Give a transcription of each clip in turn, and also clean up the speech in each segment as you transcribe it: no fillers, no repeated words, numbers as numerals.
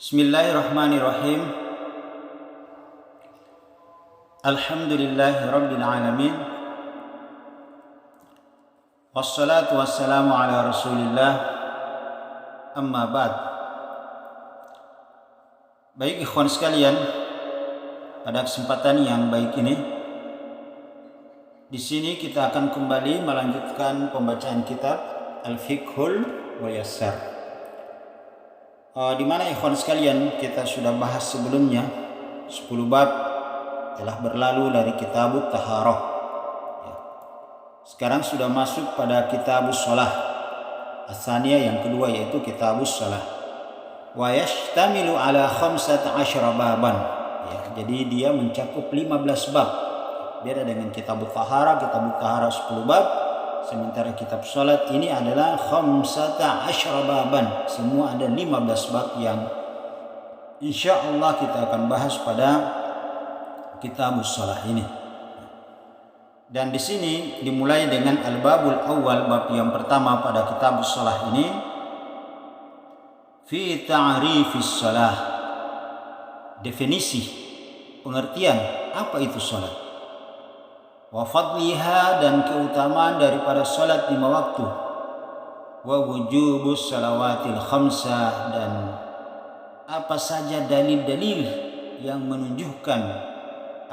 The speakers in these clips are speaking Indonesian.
Bismillahirrahmanirrahim. Alhamdulillahi rabbil alamin. Wassalatu wassalamu ala Rasulillah. Amma ba'd. Baik ikhwan sekalian, pada kesempatan yang baik ini di sini kita akan kembali melanjutkan pembacaan kitab Al-Fiqhul Muyassar. Di mana ikhwan sekalian kita sudah bahas sebelumnya 10 bab telah berlalu dari kitabut taharah. Sekarang sudah masuk pada kitabus shalah. As-saniyah yang kedua yaitu kitabus shalah. Wa yashtamilu ala 15 baban. Jadi dia mencakup 15 bab. Beda dengan kitabut taharah 10 bab. Sementara kitab salat ini adalah 15 baban. Semua ada 15 bab yang insya Allah kita akan bahas pada kitabus salah ini. Dan di sini dimulai dengan al-babul awal, bab yang pertama pada kitabus salah ini, fi ta'rifis salah. Definisi, pengertian apa itu salat. Wa fadliha, dan keutamaan daripada salat 5 waktu. Wa wujubus salawatil khamsah, dan apa saja dalil-dalil yang menunjukkan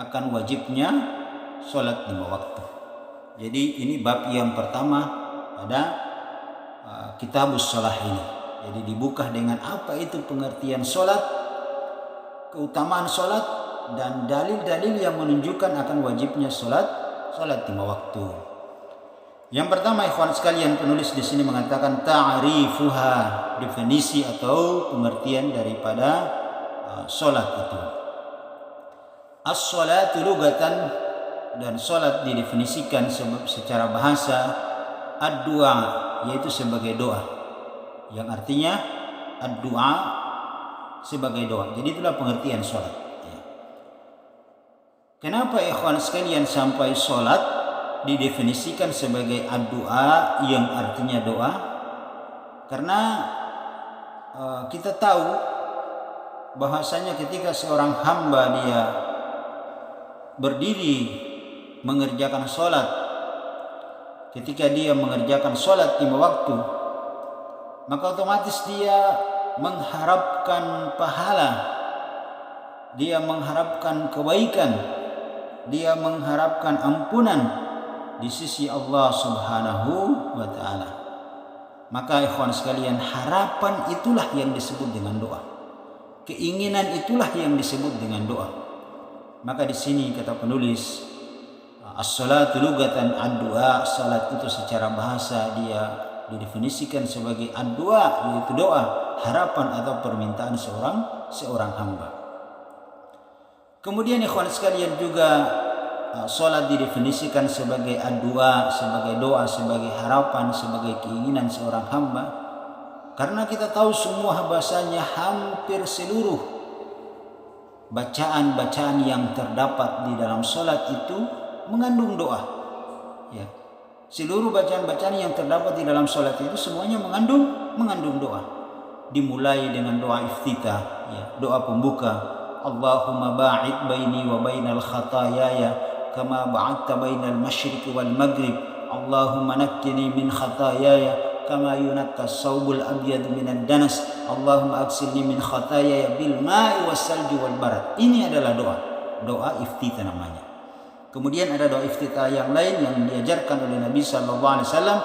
akan wajibnya salat 5 waktu. Jadi ini bab yang pertama pada kitabus salah ini. Jadi dibuka dengan apa itu pengertian salat, keutamaan salat, dan dalil-dalil yang menunjukkan akan wajibnya salat 5 waktu. Yang pertama ikhwan sekalian, penulis di sini mengatakan ta'rifuha, definisi atau pengertian daripada salat itu. As-salatu lugatan, dan salat didefinisikan secara bahasa ad-du'a, yaitu sebagai doa. Yang artinya ad-du'a sebagai doa. Jadi itulah pengertian salat. Kenapa ikhwan sekalian sampai salat didefinisikan sebagai ad-du'a yang artinya doa? Karena kita tahu bahwasanya ketika seorang hamba dia berdiri mengerjakan salat, ketika dia mengerjakan salat 5 waktu, maka otomatis dia mengharapkan pahala, dia mengharapkan kebaikan, dia mengharapkan ampunan di sisi Allah Subhanahu wa taala. Maka ikhwan sekalian, harapan itulah yang disebut dengan doa. Keinginan itulah yang disebut dengan doa. Maka di sini kata penulis, as-salatu lugatan ad-du'a, salat itu secara bahasa dia didefinisikan sebagai ad-du'a, yaitu doa, harapan atau permintaan seorang hamba. Kemudian ikhwan sekalian juga salat didefinisikan sebagai ad-du'a, sebagai doa, sebagai harapan, sebagai keinginan seorang hamba. Karena kita tahu semua bahasanya hampir seluruh bacaan-bacaan yang terdapat di dalam salat itu mengandung doa. Ya. Seluruh bacaan-bacaan yang terdapat di dalam salat itu semuanya mengandung doa. Dimulai dengan doa iftitah, ya, doa pembuka. Allahumma ba'id baini wa bainal khataayaya kama ba'adta bainal masyriqi wal maghrib. Allahumma nakkini min khataayaya kama yunakka as-saubul abyad minad danas. Allahumma agsilni min khataayaya bil ma'i was salji wal barad. Ini adalah doa iftitah namanya. Kemudian ada doa iftitah yang lain yang diajarkan oleh Nabi sallallahu alaihi wasallam,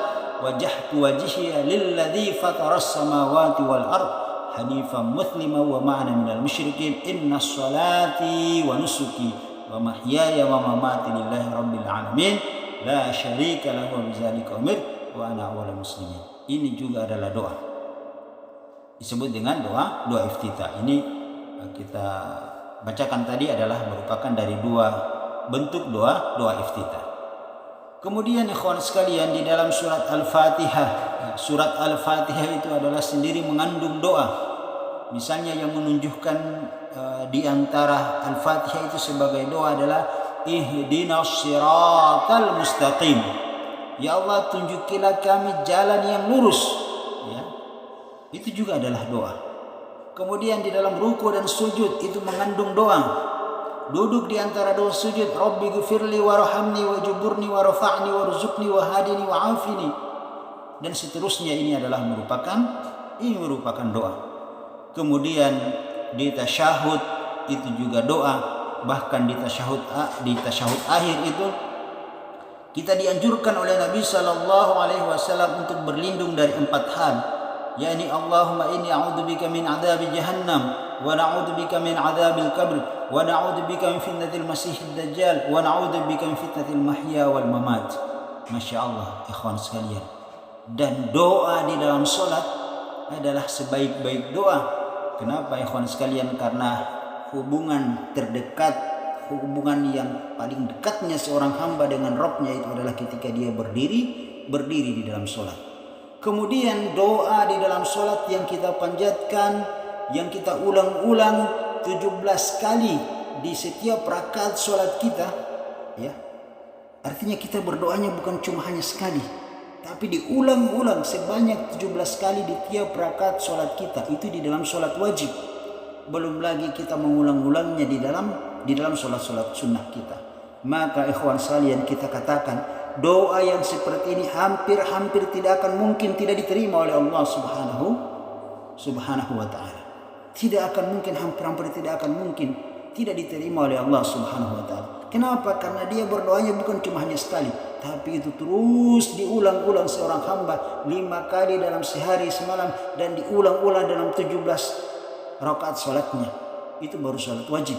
wajjahtu wajhiya lilladzi fataras samawati wal ard hanifan muslima wa ma'ana minal musyrikin, inna salati wa nusuki wa mahyaya wa mamati lillahi rabbil alamin la syarika lahu wa bidzalika umirtu wa ana awwalul muslimin. Ini juga adalah doa, disebut dengan doa iftitah. Ini kita bacakan tadi adalah merupakan dari 2 bentuk doa iftitah. Kemudian ikhwan sekalian, di dalam surat Al-Fatihah, surat Al-Fatihah itu adalah sendiri mengandung doa. Misalnya yang menunjukkan di antara Al-Fatihah itu sebagai doa adalah ihdinas siratal mustaqim. Ya Allah, tunjukilah kami jalan yang lurus. Ya. Itu juga adalah doa. Kemudian di dalam ruku dan sujud itu mengandung doa. Duduk di antara dua sujud, Rabbi ghfirli warhamni wajburni warfa'ni warzuqni wahdini wa'afini, dan seterusnya. Ini merupakan doa. Kemudian di tasyahud itu juga doa. Bahkan di tasyahud akhir itu kita dianjurkan oleh Nabi SAW untuk berlindung dari 4 hal, yakni Allahumma inni a'udzubika min adzabi jahannam wa na'udzubika min adzabil qabr wa na'udzubika min fitnatil masiihid dajjal wa na'udzubika min fitnatil mahya wal mamat. Masya Allah, ikhwan sekalian. Dan doa di dalam solat adalah sebaik-baik doa. Kenapa ikhwan sekalian? Karena hubungan terdekat, hubungan yang paling dekatnya seorang hamba dengan Rabbnya itu adalah ketika dia berdiri di dalam solat. Kemudian doa di dalam solat yang kita panjatkan, yang kita ulang-ulang 17 kali di setiap rakaat solat kita, ya. Artinya kita berdoanya bukan cuma hanya sekali, tapi diulang-ulang sebanyak 17 kali di tiap rakaat solat kita. Itu di dalam solat wajib. Belum lagi kita mengulang-ulangnya di dalam solat-solat sunnah kita. Maka ikhwan sekalian, kita katakan doa yang seperti ini hampir tidak akan mungkin tidak diterima oleh Allah Subhanahu wa ta'ala. Tidak akan mungkin, hampir tidak akan mungkin tidak diterima oleh Allah Subhanahu wa ta'ala. Kenapa? Karena dia berdoanya bukan cuma hanya sekali, tapi itu terus diulang-ulang seorang hamba 5 kali dalam sehari semalam, dan diulang-ulang dalam 17 rakaat salatnya. Itu baru salat wajib.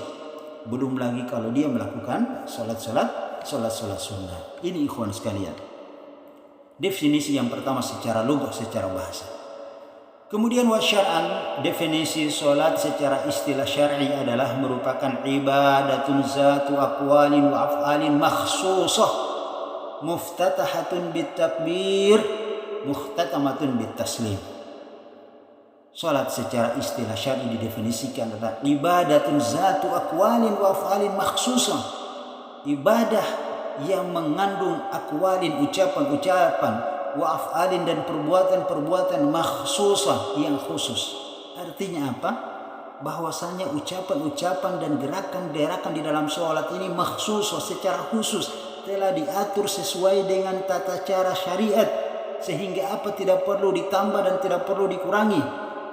Belum lagi kalau dia melakukan salat-salat sunnah. Ini ikhwan sekalian, definisi yang pertama secara lugah, secara bahasa. Kemudian wasyar'an, definisi salat secara istilah syar'i adalah merupakan ibadatun zatu aqwalin wa af'alin makhsusah muftatahatun bitakbir muhtatamatun bitaslim. Salat secara istilah syar'i didefinisikan adalah ibadatun zatu aqwalin wa af'alin makhsusah, ibadah yang mengandung akwalin, ucapan-ucapan, wa af'alin, dan perbuatan-perbuatan makhsusah, yang khusus. Artinya apa? Bahwasanya ucapan-ucapan dan gerakan-gerakan di dalam sholat ini makhsusah, secara khusus telah diatur sesuai dengan tata cara syariat, sehingga apa tidak perlu ditambah dan tidak perlu dikurangi,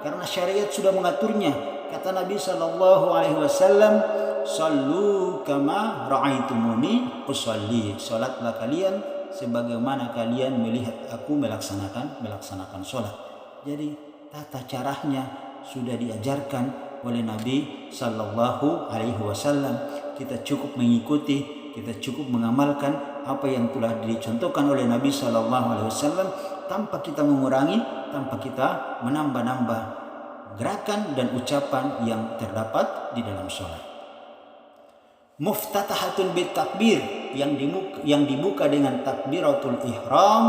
karena syariat sudah mengaturnya. Kata Nabi SAW, sallu kama ra'aitumuni usalli, salatlah kalian sebagaimana kalian melihat aku melaksanakan sholat. Jadi tata caranya sudah diajarkan oleh Nabi Sallallahu Alaihi Wasallam. Kita cukup mengikuti, kita cukup mengamalkan apa yang telah dicontohkan oleh Nabi Sallallahu Alaihi Wasallam, tanpa kita mengurangi, tanpa kita menambah-nambah gerakan dan ucapan yang terdapat di dalam sholat. Muftatahatun bitakbir, yang dibuka dengan takbiratul ihram,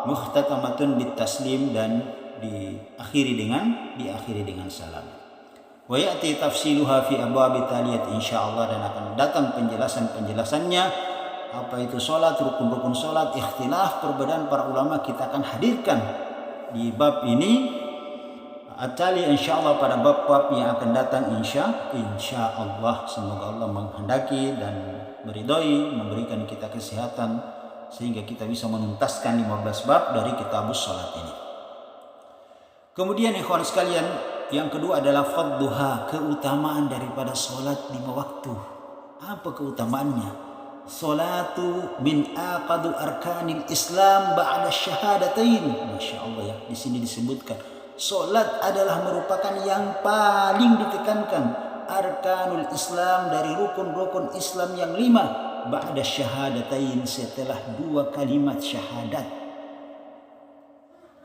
muhtatamatun bitaslim, dan diakhiri dengan salam. Wa ya'ti tafsiluha fi abwab taliyat insyaallah, dan akan datang penjelasannya apa itu salat, rukun-rukun salat, ikhtilaf perbedaan para ulama kita akan hadirkan di bab ini. Atali insyaallah pada bab-bab yang akan datang insyaallah. Semoga Allah menghendaki dan meridhoi, memberikan kita kesehatan sehingga kita bisa menuntaskan 15 bab dari kitabus salat ini. Kemudian ikhwan sekalian, yang kedua adalah fadduha, keutamaan daripada salat 5 waktu. Apa keutamaannya? Salatu min aqadu arkanil Islam ba'da syahadatain. Masya Allah, ya, di sini disebutkan salat adalah merupakan yang paling ditekankan, arkanul Islam, dari rukun-rukun Islam yang 5, ba'da syahadatain, setelah 2 kalimat syahadat.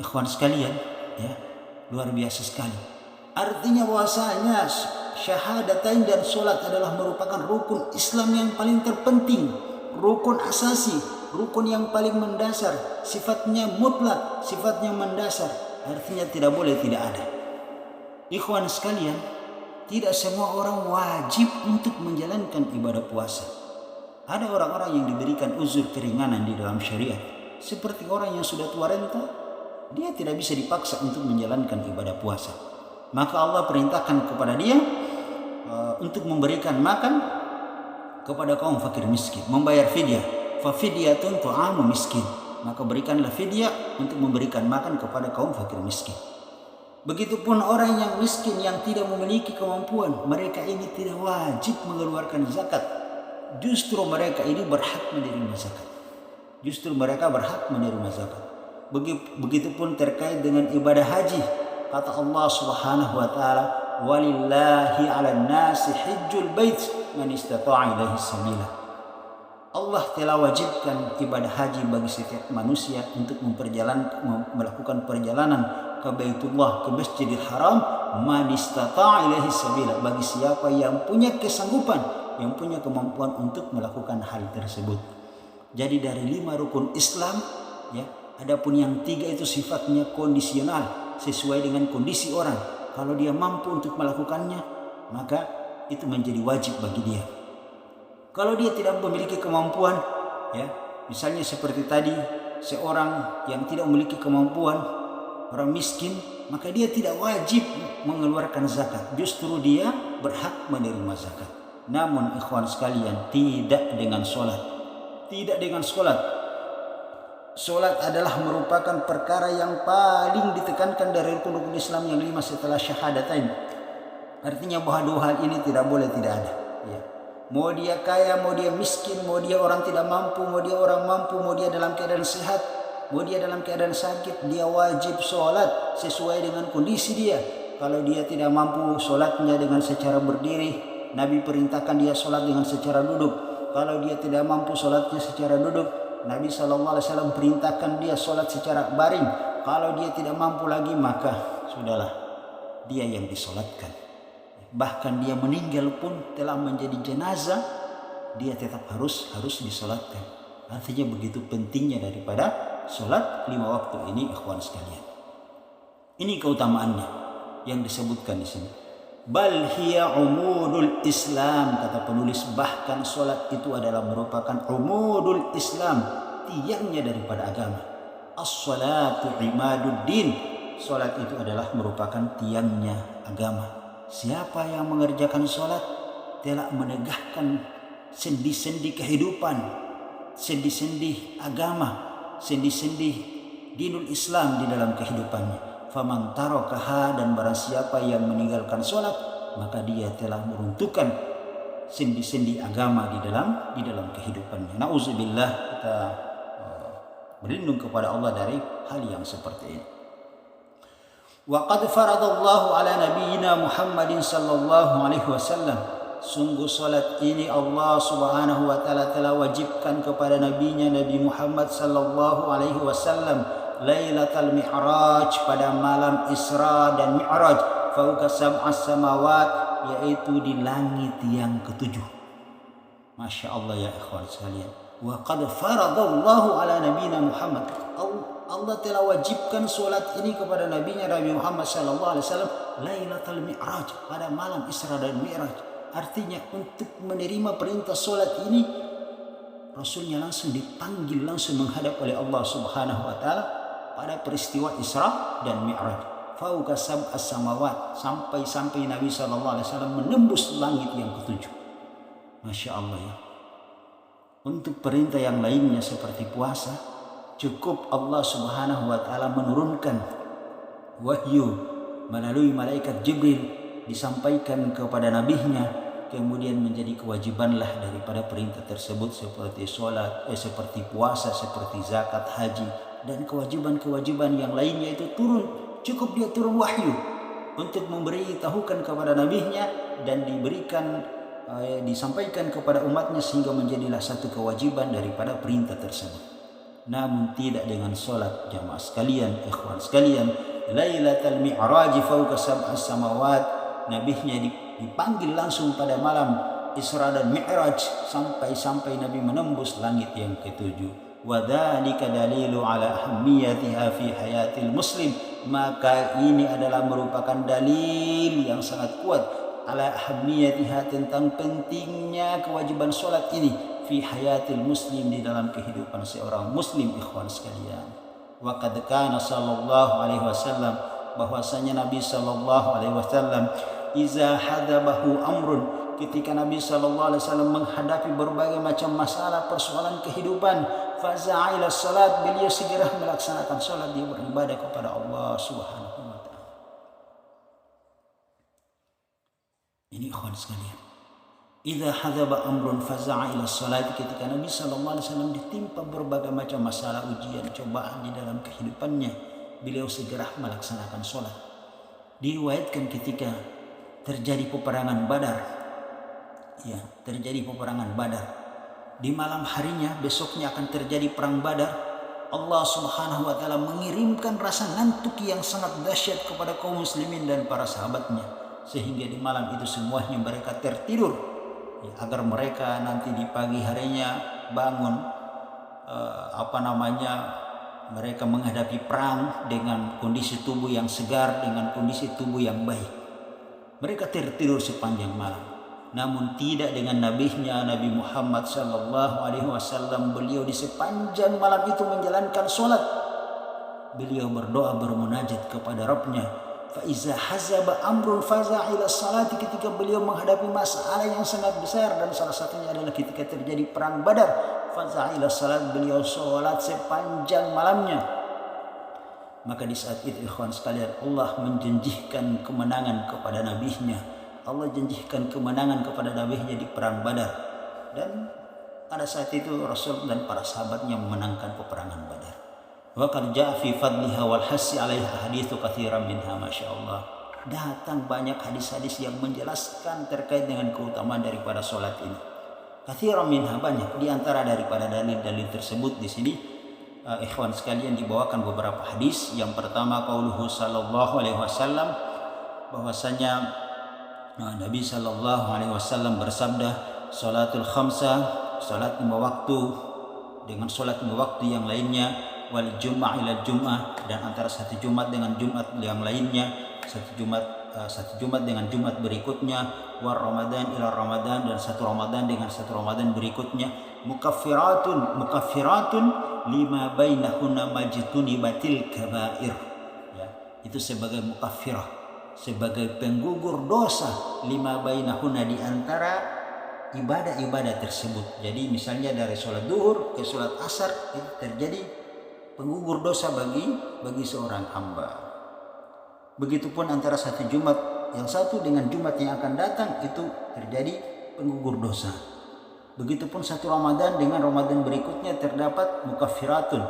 Ikhwan sekalian, ya, luar biasa sekali. Artinya bahwasanya syahadatain dan salat adalah merupakan rukun Islam yang paling terpenting, rukun asasi, rukun yang paling mendasar, sifatnya mutlak, sifatnya mendasar. Artinya tidak boleh tidak ada. Ikhwan sekalian, tidak semua orang wajib untuk menjalankan ibadah puasa. Ada orang-orang yang diberikan uzur keringanan di dalam syariat, seperti orang yang sudah tua renta, dia tidak bisa dipaksa untuk menjalankan ibadah puasa. maka Allah perintahkan kepada dia untuk memberikan makan kepada kaum fakir miskin, membayar fidyah. Fa fidyatun ta'amu miskin, maka berikanlah fidyah untuk memberikan makan kepada kaum fakir miskin. Begitupun orang yang miskin yang tidak memiliki kemampuan, mereka ini tidak wajib mengeluarkan zakat. Justru mereka ini berhak menerima zakat. Justru mereka berhak menerima zakat. Begitupun terkait dengan ibadah haji. Kata Allah Subhanahu wa taala, "Walillahi 'alan nasi hajjul bait man istata'a ilaihi sabila." Allah telah wajibkan ibadah haji bagi setiap manusia untuk melakukan perjalanan ke Baitullah, ke Masjidil Haram, man istata'a ilaihi sabila, bagi siapa yang punya kesanggupan, yang punya kemampuan untuk melakukan hal tersebut. Jadi dari 5 rukun Islam, ya, adapun yang 3 itu sifatnya kondisional, sesuai dengan kondisi orang. Kalau dia mampu untuk melakukannya, maka itu menjadi wajib bagi dia. Kalau dia tidak memiliki kemampuan, ya, misalnya seperti tadi, seorang yang tidak memiliki kemampuan, orang miskin, maka dia tidak wajib mengeluarkan zakat. Justru dia berhak menerima zakat. Namun ikhwan sekalian, tidak dengan sholat. Tidak dengan sholat. Sholat adalah merupakan perkara yang paling ditekankan dari rukun-rukun Islam yang 5 setelah syahadatain. Artinya bahwa 2 hal ini tidak boleh tidak ada. Ya. Mau dia kaya, mau dia miskin, mau dia orang tidak mampu, mau dia orang mampu, mau dia dalam keadaan sehat, mau dia dalam keadaan sakit, dia wajib sholat sesuai dengan kondisi dia. Kalau dia tidak mampu sholatnya dengan secara berdiri, Nabi perintahkan dia sholat dengan secara duduk. Kalau dia tidak mampu sholatnya secara duduk, Nabi SAW perintahkan dia sholat secara baring. Kalau dia tidak mampu lagi, maka sudahlah, dia yang disolatkan. Bahkan dia meninggal pun telah menjadi jenazah, dia tetap harus disolatkan. Artinya begitu pentingnya daripada sholat 5 waktu ini, ikhwan sekalian. Ini keutamaannya yang disebutkan di sini. Bal hiya umudul Islam, kata penulis, bahkan sholat itu adalah merupakan umudul Islam, tiangnya daripada agama. As-salatu imaduddin, sholat itu adalah merupakan tiangnya agama. Siapa yang mengerjakan sholat telah menegakkan sendi-sendi kehidupan, sendi-sendi agama, sendi-sendi dinul Islam di dalam kehidupannya. Faman tarakaha, dan barang siapa yang meninggalkan sholat, maka dia telah meruntuhkan sendi-sendi agama di dalam kehidupannya. Nauzubillah, kita berlindung kepada Allah dari hal yang seperti ini. Wa qad faradallahu ala nabiyyina Muhammadin sallallahu alaihi wasallam, sungguh salat ini Allah Subhanahu wa taala telah wajibkan kepada nabinya Nabi Muhammad sallallahu alaihi wasallam, Lailatul Mi'raj, pada malam Isra dan Mi'raj, fauqa sab'as samawat, yaitu di langit yang ke-7. Masya Allah ya ikhwan sekalian. Wa qad faradallahu ala nabiyyina Muhammad, Allah telah wajibkan solat ini kepada nabinya Nabi Muhammad sallallahu alaihi wasallam, Lailatul Mi'raj, pada malam Isra dan Mi'raj. Artinya untuk menerima perintah solat ini, Rasulnya langsung dipanggil, langsung menghadap oleh Allah Subhanahu wa taala pada peristiwa Isra dan Mi'raj. Fauqa sab'as samawat, sampai Nabi sallallahu alaihi wasallam menembus langit yang ke-7. Masya Allah ya. Untuk perintah yang lainnya seperti puasa, cukup Allah Subhanahu wa taala menurunkan wahyu melalui malaikat Jibril, disampaikan kepada nabinya, kemudian menjadi kewajibanlah daripada perintah tersebut seperti sholat, seperti puasa, seperti zakat, haji, dan kewajiban-kewajiban yang lainnya itu turun. Cukup dia turun wahyu untuk memberitahukan kepada nabinya dan disampaikan kepada umatnya, sehingga menjadilah satu kewajiban daripada perintah tersebut. Namun tidak dengan solat, jamaah sekalian, ikhwan sekalian. Lailatul Mi'raj fauqa sab'as samawat, nabinya dipanggil langsung pada malam Isra dan Mi'raj, sampai Nabi menembus langit yang ke-7. Wa dzalika dalilu ala ahammiyatiha fi hayatil muslim, maka ini adalah merupakan dalil yang sangat kuat ala ahammiyatiha, tentang pentingnya kewajiban solat ini fi hayatil muslim, di dalam kehidupan seorang muslim, ikhwan sekalian. Wa qad kana sallallahu alaihi wasallam bahwasanya Nabi sallallahu alaihi wasallam iza hadabahu amrun, ketika Nabi sallallahu alaihi wasallam menghadapi berbagai macam masalah persoalan kehidupan, faza'a ila salat, beliau segera melaksanakan salat, dia beribadah kepada Allah Subhanahu wa taala. Ini ikhwan sekalian, idza hadaba amrun faza'a ila salat, ketika Nabi sallallahu alaihi wasallam ditimpa berbagai macam masalah, ujian, cobaan di dalam kehidupannya, beliau segera melaksanakan salat. Diriwayatkan ketika terjadi peperangan Badar, ya, terjadi peperangan Badar. Di malam harinya, besoknya akan terjadi perang Badar. Allah Subhanahu wa taala mengirimkan rasa ngantuk yang sangat dahsyat kepada kaum muslimin dan para sahabatnya, sehingga di malam itu semuanya mereka tertidur, ya, agar mereka nanti di pagi harinya bangun mereka menghadapi perang dengan kondisi tubuh yang segar, dengan kondisi tubuh yang baik. Mereka tertidur sepanjang malam. Namun tidak dengan nabinya Nabi Muhammad sallallahu alaihi wasallam. Beliau di sepanjang malam itu menjalankan solat. Beliau berdoa, bermunajat kepada Rabbnya. Fa iza hazaba amrun faza ila salati, ketika beliau menghadapi masalah yang sangat besar, dan salah satunya adalah ketika terjadi perang Badar, faza ila salat, beliau solat sepanjang malamnya. Maka di saat itu ikhwan sekalian, Allah menjanjikan kemenangan kepada nabinya. Allah janjikan kemenangan kepada nabinya di perang Badar. Dan pada saat itu Rasul dan para sahabatnya memenangkan peperangan Badar. Wa qad jaa fi fadliha wal hassi 'alaiha haditsu katsiran minha masyaallah. Datang banyak hadis-hadis yang menjelaskan terkait dengan keutamaan daripada salat ini. Katsiran minha, banyak di antara daripada dalil-dalil tersebut di sini. Ikhwan sekalian, dibawakan beberapa hadis. Yang pertama, qauluhu sallallahu alaihi wasallam, bahwasanya Nabi sallallahu alaihi wasallam bersabda, salatul khamsa, salat 5 waktu dengan salat 5 waktu yang lainnya, wal jum'ah ila jum'ah, dan antara satu Jumat dengan Jumat yang lainnya, satu Jumat dengan Jumat berikutnya, war ramadan ila ramadan, dan satu Ramadan dengan satu Ramadan berikutnya, mukaffiratun lima bainahunna majtunibatil kabair, ya, itu sebagai mukaffirah, sebagai penggugur dosa, lima bainahunna, di antara ibadah-ibadah tersebut. Jadi misalnya dari sholat duhur ke sholat asar itu terjadi penggugur dosa bagi seorang hamba. Begitupun antara satu Jumat yang satu dengan Jumat yang akan datang itu terjadi penggugur dosa. Begitupun satu Ramadan dengan Ramadan berikutnya terdapat mukaffiratun,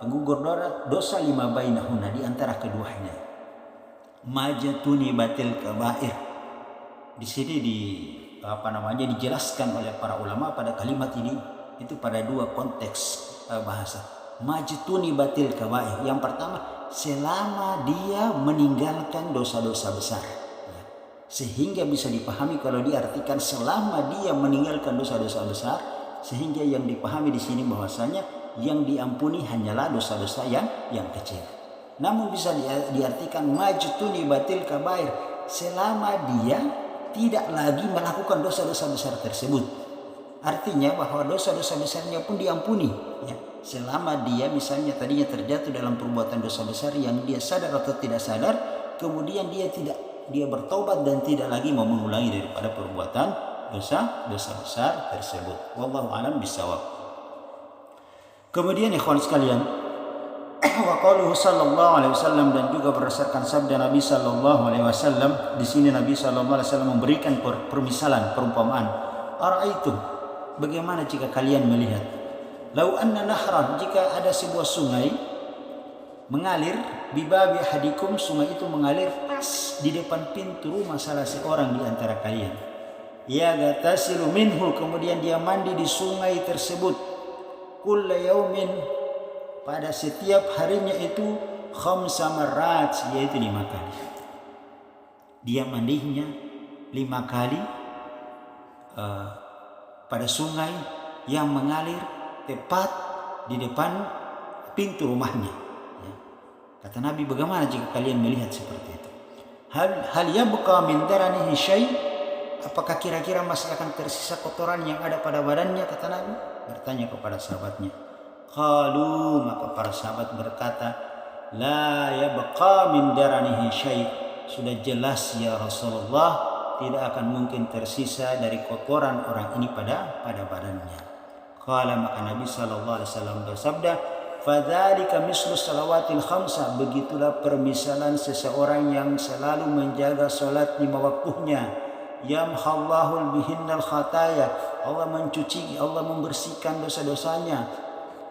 penggugur dosa, lima bainahunna, di antara keduanya. Majtuni batil kabair. Di sini dijelaskan oleh para ulama pada kalimat ini itu pada dua konteks bahasa. Majtuni batil kabair. Yang pertama, selama dia meninggalkan dosa-dosa besar. Sehingga bisa dipahami kalau diartikan selama dia meninggalkan dosa-dosa besar, sehingga yang dipahami di sini bahwasanya yang diampuni hanyalah dosa-dosa yang kecil. Namun bisa diartikan majtuni batil kabair, selama dia tidak lagi melakukan dosa-dosa besar tersebut. Artinya bahwa dosa-dosa besarnya pun diampuni, ya. Selama dia misalnya tadinya terjatuh dalam perbuatan dosa besar yang dia sadar atau tidak sadar, kemudian dia bertobat dan tidak lagi mau mengulangi daripada perbuatan dosa besar tersebut. Wallahu a'lam bishawab. Kemudian ikhwan sekalian, wa qauluhu sallallahu alaihi wasallam, dan juga berdasarkan sabda Nabi sallallahu alaihi wasallam, di sini Nabi sallallahu alaihi wasallam memberikan permisalan, perumpamaan. Ara'aitum, bagaimana jika kalian melihat, lau anna nahran, jika ada sebuah sungai mengalir, bibabi hadikum, sungai itu mengalir pas di depan pintu rumah salah seorang di antara kalian. Ya gatasilu minhu, kemudian dia mandi di sungai tersebut. Kulla yaumin, pada setiap harinya itu, khamsa marrat, yaitu 5 kali. Dia mandinya 5 kali pada sungai yang mengalir tepat di depan pintu rumahnya. Kata Nabi, bagaimana jika kalian melihat seperti itu? Hal yabqa min daranihi syai', apakah kira-kira masih akan tersisa kotoran yang ada pada badannya? Kata Nabi, bertanya kepada sahabatnya. Qalu, maka para sahabat berkata, la yabqa min daranihi syai'. Sudah jelas ya Rasulullah, tidak akan mungkin tersisa dari kotoran orang ini pada badannya. Qala, maka Nabi sallallahu alaihi wasallam bersabda, fadzalika mislu salawatil khamsa, begitulah permisalan seseorang yang selalu menjaga salat 5 waktunya. Yamhallahu bihinnal khataya, Allah mencuci, Allah membersihkan dosa-dosanya.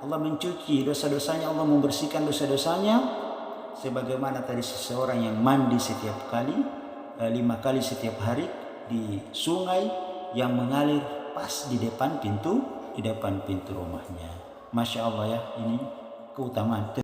Allah mencuci dosa-dosanya, Allah membersihkan dosa-dosanya. Sebagaimana tadi seseorang yang mandi setiap kali, 5 kali setiap hari di sungai yang mengalir pas di depan pintu rumahnya. Masya Allah ya, ini keutamaan.